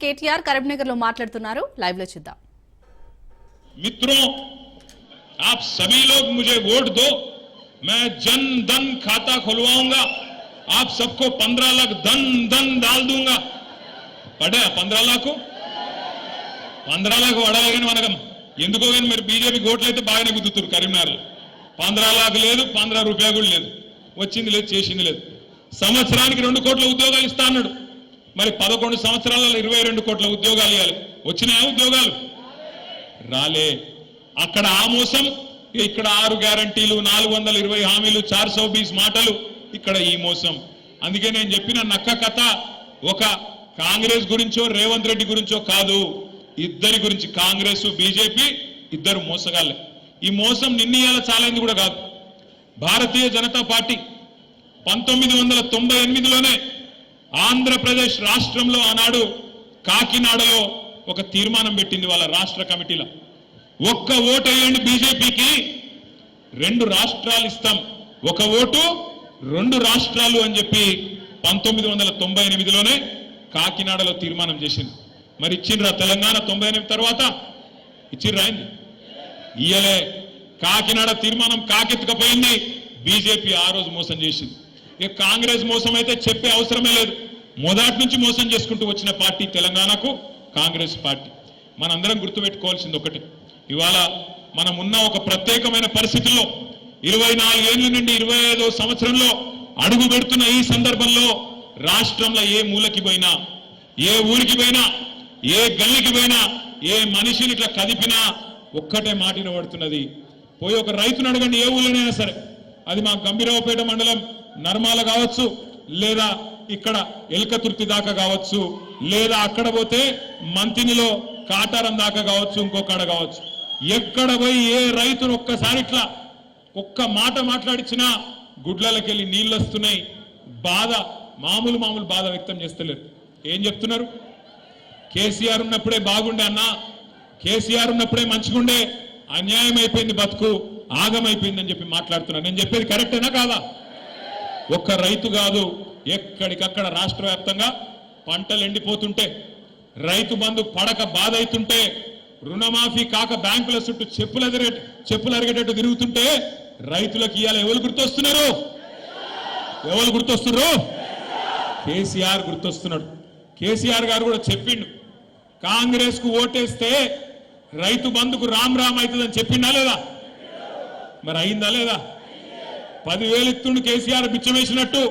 కేటీఆర్ కరీంనగర్ లో మాట్లాడుతున్నారు. లైవ్ లో చూద్దాం. मित्रों, आप सभी लोग मुझे वोट दो, मैं जन धन खाता खुलवाऊंगा, आप सबको 15 लाख धन धन डाल दूंगा. पढ़े 15 लाख 15 लाख వడలేగని మనకం ఎందుకో గాని మీరు బీజేపీ ఓట్లయితే బాగానే గుద్దుతురు. కరీంనగర్ 15 లాఖ లేదు, 15 రూపాయలు కూడా లేదు, వచ్చింది లేదు, చేసింది లేదు. సంవత్సరానికి 2 కోట్ల ఉద్యోగాలు ఇస్తా అన్నాడు. మరి 11 సంవత్సరాలలో 22 కోట్ల ఉద్యోగాలు ఇవ్వాలి. వచ్చినాయా ఉద్యోగాలు? రాలే. అక్కడ ఆ మోసం, ఇక్కడ 6 గ్యారంటీలు, 420 హామీలు, 420 మాటలు, ఇక్కడ ఈ మోసం. అందుకే నేను చెప్పిన నక్క కథ ఒక కాంగ్రెస్ గురించో రేవంత్ రెడ్డి గురించో కాదు, ఇద్దరి గురించి. కాంగ్రెస్ బీజేపీ ఇద్దరు మోసగాళ్ళే. ఈ మోసం నిన్నీయాల చాలైంది కూడా కాదు. భారతీయ జనతా పార్టీ 1998లోనే ఆంధ్రప్రదేశ్ రాష్ట్రంలో ఆనాడు కాకినాడలో ఒక తీర్మానం పెట్టింది వాళ్ళ రాష్ట్ర కమిటీలో. ఒక్క ఓటు వేయండి బీజేపీకి, 2 రాష్ట్రాలు ఇస్తాం, ఒక ఓటు 2 రాష్ట్రాలు అని చెప్పి 1998లోనే కాకినాడలో తీర్మానం చేసింది. మరి ఇచ్చిండ్రా తెలంగాణ 98 తర్వాత? ఇచ్చిండ్రా అయింది? ఇయ్యలే. కాకినాడ తీర్మానం కాకెత్తుకపోయింది. బీజేపీ ఆ రోజు మోసం చేసింది. ఇక కాంగ్రెస్ మోసం అయితే చెప్పే అవసరమే లేదు. మొదటి నుంచి మోసం చేసుకుంటూ వచ్చిన పార్టీ తెలంగాణకు కాంగ్రెస్ పార్టీ. మనందరం గుర్తుపెట్టుకోవాల్సింది ఒకటి, ఇవాళ మనం ఉన్న ఒక ప్రత్యేకమైన పరిస్థితుల్లో 24 ఏళ్ల నుండి 25వ సంవత్సరంలో అడుగు పెడుతున్న ఈ సందర్భంలో రాష్ట్రంలో ఏ మూలకి పోయినా, ఏ ఊరికి పోయినా, ఏ గల్లికి పోయినా, ఏ మనిషిని ఇట్లా కదిపినా ఒక్కటే మాట వినబడుతున్నది. పోయి ఒక రైతును అడగండి, ఏ ఊళ్ళోనైనా సరే, అది మా గంభీరావుపేట మండలం నర్మాల కావచ్చు, లేదా ఇక్కడ ఎల్కతుర్తి దాకా కావచ్చు, లేదా అక్కడ పోతే మంతినిలో కాటారం దాకా కావచ్చు, ఇంకొకడ కావచ్చు. ఎక్కడ పోయి ఏ రైతును ఒక్కసారి ఇట్లా ఒక్క మాట మాట్లాడించినా గుడ్లకెళ్ళి నీళ్ళు వస్తున్నాయి. బాధ మామూలు బాధ వ్యక్తం చేస్తలేరు. ఏం చెప్తున్నారు? కేసీఆర్ ఉన్నప్పుడే బాగుండే అన్నా, కేసీఆర్ ఉన్నప్పుడే మంచిగుండే, అన్యాయం అయిపోయింది, బతుకు ఆగమైపోయిందని చెప్పి మాట్లాడుతున్నారు. నేను చెప్పేది కరెక్టేనా కాదా? ఒక్క రైతు కాదు, ఎక్కడికక్కడ రాష్ట్ర వ్యాప్తంగా పంటలు ఎండిపోతుంటే, రైతు బంధు పడక బాధ అవుతుంటే, రుణమాఫీ కాక బ్యాంకుల చుట్టూ చెప్పులు అరిగేటట్టు తిరుగుతుంటే రైతులకు ఇవాళ ఎవరు గుర్తొస్తున్నారు? ఎవరు గుర్తొస్తున్నారు? కేసీఆర్ గుర్తొస్తున్నాడు. కేసీఆర్ గారు కూడా చెప్పిండు, కాంగ్రెస్ కు ఓటేస్తే రైతు బంధుకు రామ్ అవుతుందని చెప్పిండా లేదా? మరి అయిందా లేదా? 10,000 ఇస్తుండు కేసీఆర్ బిచ్చం వేసినట్టు.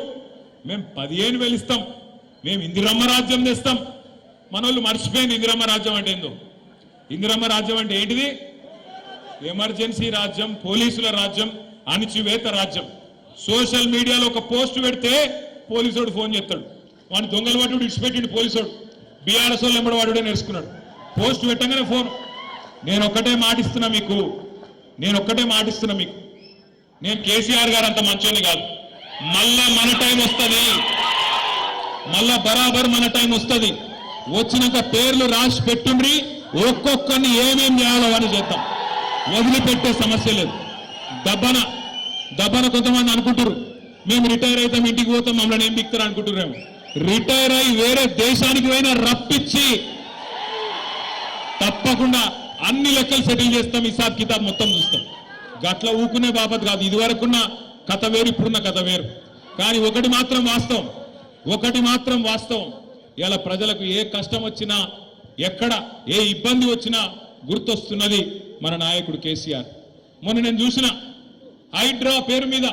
మేము 15,000 ఇస్తాం, మేము ఇందిరమ్మ రాజ్యం తెస్తాం. మనోళ్ళు మర్చిపోయింది ఇందిరమ్మ రాజ్యం అంటే ఏందో. ఇందిరమ్మ రాజ్యం అంటే ఏంటిది? ఎమర్జెన్సీ రాజ్యం, పోలీసుల రాజ్యం, అణిచివేత రాజ్యం. సోషల్ మీడియాలో ఒక పోస్ట్ పెడితే పోలీసుడు ఫోన్ చేస్తాడు, వాడిని దొంగలు వాడు ఇడిచిపెట్టిండు పోలీసుడు. బీఆర్ఎస్ వాళ్ళు ఎంబడి వాడుడే నేర్చుకున్నాడు. పోస్ట్ పెట్టగానే ఫోన్. నేను ఒక్కటే మాటిస్తున్నా మీకు, నేను కేసీఆర్ గారు అంత మంచోని కాదు. మళ్ళా మన టైం వస్తుంది, మళ్ళా బరాబర్ మన టైం వస్తుంది. వచ్చినాక పేర్లు రాసి పెట్టుండ్రి, ఒక్కొక్కరిని ఏమేం చేయాలో అని చేద్దాం. వదిలిపెట్టే సమస్య లేదు. దబ్బన కొంతమంది అనుకుంటారు, మేము రిటైర్ అవుతాం, ఇంటికి పోతాం, మమ్మల్ని ఏం బిక్తారు అనుకుంటున్నాము. రిటైర్ అయి వేరే దేశానికి పోయినా రప్పించి తప్పకుండా అన్ని లెక్కలు సెటిల్ చేస్తాం, హిసాబ్ కితాబ్ మొత్తం చూస్తాం. గట్ల ఊకునే బాబత్ కాదు. ఇదివరకున్న కథ వేరు, ఇప్పుడున్న కథ వేరు. కానీ ఒకటి మాత్రం వాస్తవం, ఇలా ప్రజలకు ఏ కష్టం వచ్చినా, ఎక్కడ ఏ ఇబ్బంది వచ్చినా గుర్తొస్తున్నది మన నాయకుడు కేసీఆర్. మొన్న నేను చూసిన హైడ్రా పేరు మీద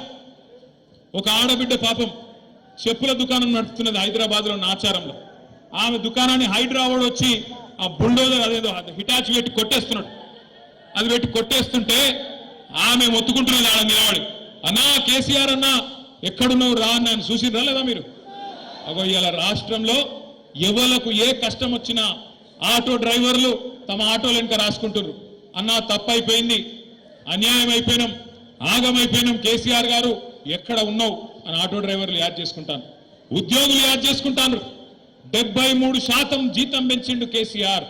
ఒక ఆడబిడ్డ పాపం చెప్పుల దుకాణం నడుపుతున్నది హైదరాబాద్లో నాచారంలో. ఆమె దుకాణాన్ని హైడ్రా వాడు వచ్చి ఆ బుల్డోజర్ అదేదో హిటాచి పెట్టి కొట్టేస్తున్నాడు. అది పెట్టి కొట్టేస్తుంటే ఆమె మొత్తుకుంటున్నది ఆడ నిలబడి, అన్నా కేసీఆర్ అన్నా ఎక్కడున్నావు రా అని. ఆయన చూసిరా లేదా మీరు? అగో ఇలా రాష్ట్రంలో ఎవలకు ఏ కష్టం వచ్చినా ఆటో డ్రైవర్లు తమ ఆటోలు వెనుక రాసుకుంటున్నారు, అన్నా తప్పైపోయింది, అన్యాయం అయిపోయినాం, ఆగమైపోయినాం, కేసీఆర్ గారు ఎక్కడ ఉన్నావు అని ఆటో డ్రైవర్లు యాడ్ చేసుకుంటాను, ఉద్యోగులు యాడ్ చేసుకుంటాను. 73% జీతం పెంచిండు కేసీఆర్.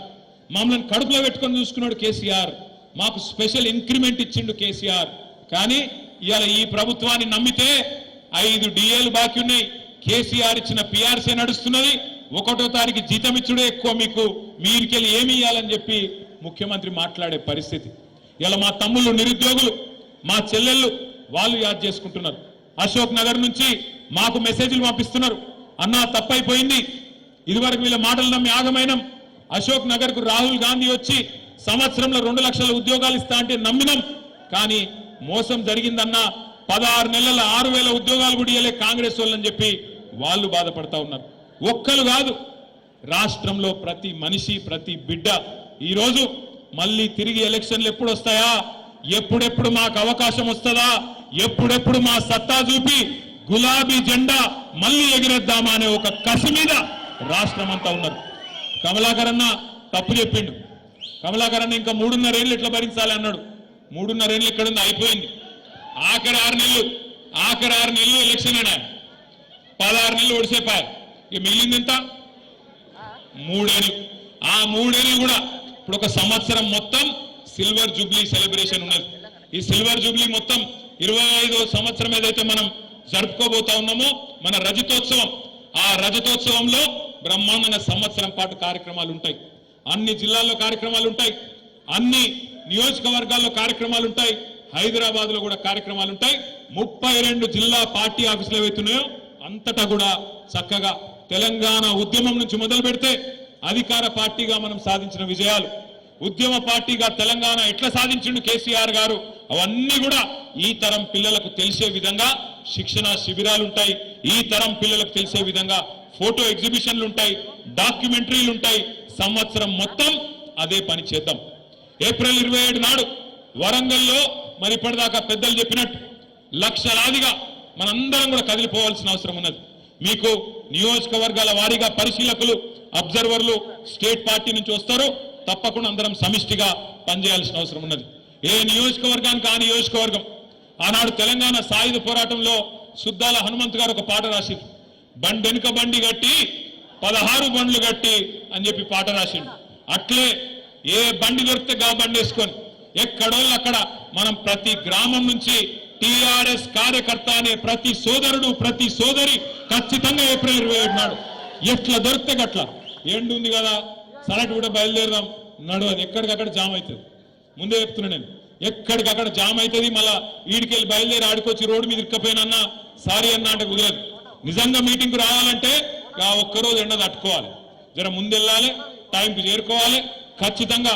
మమ్మల్ని కడుపులో పెట్టుకొని చూసుకున్నాడు కేసీఆర్. మాకు స్పెషల్ ఇంక్రిమెంట్ ఇచ్చిండు కేసీఆర్. కానీ ఇవాళ ఈ ప్రభుత్వాన్ని నమ్మితే 5 డిఏలు బాకీ ఉన్నాయి. కేసీఆర్ ఇచ్చిన పిఆర్సీ నడుస్తున్నది, ఒకటో తారీఖు జీతం ఇచ్చుడే ఎక్కువ మీకు మీరికెళ్ళి ఏమి ఇవ్వాలని చెప్పి ముఖ్యమంత్రి మాట్లాడే పరిస్థితి. ఇలా మా తమ్ముళ్ళు నిరుద్యోగులు, మా చెల్లెళ్ళు వాళ్ళు యాద్ చేసుకుంటున్నారు. అశోక్ నగర్ నుంచి మాకు మెసేజ్లు పంపిస్తున్నారు. అన్నా తప్పైపోయింది, ఇదివరకు వీళ్ళ మాటలు నమ్మి ఆగమైనం. అశోక్ నగర్ కు రాహుల్ గాంధీ వచ్చి సంవత్సరంలో 2 లక్షల ఉద్యోగాలు ఇస్తా అంటే నమ్మినాం, కానీ మోసం జరిగిందన్నా 16 నెలల 6,000 ఉద్యోగాలు కూడా ఇవ్వలే కాంగ్రెస్ వాళ్ళని చెప్పి వాళ్ళు బాధపడతా ఉన్నారు. ఒక్కరు కాదు, రాష్ట్రంలో ప్రతి మనిషి ప్రతి బిడ్డ ఈరోజు మళ్ళీ తిరిగి ఎలక్షన్లు ఎప్పుడు వస్తాయా, ఎప్పుడెప్పుడు మాకు అవకాశం వస్తుందా, ఎప్పుడెప్పుడు మా సత్తా చూపి గులాబీ జెండా మళ్ళీ ఎగిరేద్దామా అనే ఒక కసి మీద రాష్ట్రం అంతా ఉన్నారు. కమలాకర్ అన్న తప్పు చెప్పిండు. కమలాకర్ అన్న ఇంకా 3.5 ఏళ్ళు ఎట్లా భరించాలి అన్నాడు. 3.5 ఏళ్ళు ఎక్కడుంది, అయిపోయింది. ఆఖరి 6 నెలలు ఎలక్షన్ అయినా 16 నెలలు ఒడిసేపారు. ఇక మిగిలింది ఎంత? 3 ఏళ్ళు. ఆ 3 ఏళ్ళు కూడా ఇప్పుడు ఒక సంవత్సరం మొత్తం సిల్వర్ జూబ్లీ సెలబ్రేషన్ ఉన్నది. ఈ సిల్వర్ జూబ్లీ మొత్తం 25వ సంవత్సరం ఏదైతే మనం జరుపుకోబోతా ఉన్నామో మన రజతోత్సవం, ఆ రజతోత్సవంలో బ్రహ్మాండంగా సంవత్సరం పాటు కార్యక్రమాలు ఉంటాయి. అన్ని జిల్లాల్లో కార్యక్రమాలు ఉంటాయి, అన్ని నియోజకవర్గాల్లో కార్యక్రమాలు ఉంటాయి, హైదరాబాద్ లో కూడా కార్యక్రమాలు ఉంటాయి. 32 జిల్లా పార్టీ ఆఫీసులు ఏవైతున్నాయో అంతటా కూడా చక్కగా తెలంగాణ ఉద్యమం నుంచి మొదలు పెడితే అధికార పార్టీగా మనం సాధించిన విజయాలు, ఉద్యమ పార్టీగా తెలంగాణ ఎట్లా సాధించిండు కేసీఆర్ గారు, అవన్నీ కూడా ఈ తరం పిల్లలకు తెలిసే విధంగా శిక్షణ శిబిరాలు ఉంటాయి. ఈ తరం పిల్లలకు తెలిసే విధంగా ఫోటో ఎగ్జిబిషన్లు ఉంటాయి, డాక్యుమెంటరీలు ఉంటాయి. సంవత్సరం మొత్తం అదే పని చేద్దాం. ఏప్రిల్ 27 నాడు వరంగల్లో మరి ఇప్పటిదాకా పెద్దలు చెప్పినట్టు లక్షలాదిగా మనందరం కూడా కదిలిపోవాల్సిన అవసరం ఉన్నది. మీకు నియోజకవర్గాల వారీగా పరిశీలకులు, అబ్జర్వర్లు స్టేట్ పార్టీ నుంచి వస్తారు. తప్పకుండా అందరం సమిష్టిగా పనిచేయాల్సిన అవసరం ఉన్నది. ఏ నియోజకవర్గానికి ఆ నియోజకవర్గం. ఆనాడు తెలంగాణ సాయుధ పోరాటంలో సుద్దాల హనుమంత్ గారు ఒక పాట రాసిండు. బండెనుక బండి గట్టి 16 బండ్లు గట్టి అని చెప్పి పాట రాసిండు. అట్లే ఏ బండి దొరికితే గా బండి వేసుకొని ఎక్కడోళ్ళు అక్కడ మనం ప్రతి గ్రామం నుంచి టీఆర్ఎస్ కార్యకర్త అనే ప్రతి సోదరుడు ప్రతి సోదరి ఖచ్చితంగా ఏప్రిల్ 27 నాడు ఎట్లా దొరికితే గట్లా ఎండు ఉంది కదా సరటి కూడా బయలుదేరదాం నడు అని ఎక్కడికక్కడ జామ్ అవుతుంది. ముందే చెప్తున్నా నేను, ఎక్కడికక్కడ జామ్ అవుతుంది. మళ్ళా వీడికెళ్ళి బయలుదేరి ఆడుకొచ్చి రోడ్డు మీద ఇరుక్కపోయినన్నా సారీ అన్నా అంటే కుదరదు. నిజంగా మీటింగ్కు రావాలంటే ఒక్కరోజు ఎండ తట్టుకోవాలి, జర ముందెళ్ళాలి, టైంకి చేరుకోవాలి ఖచ్చితంగా.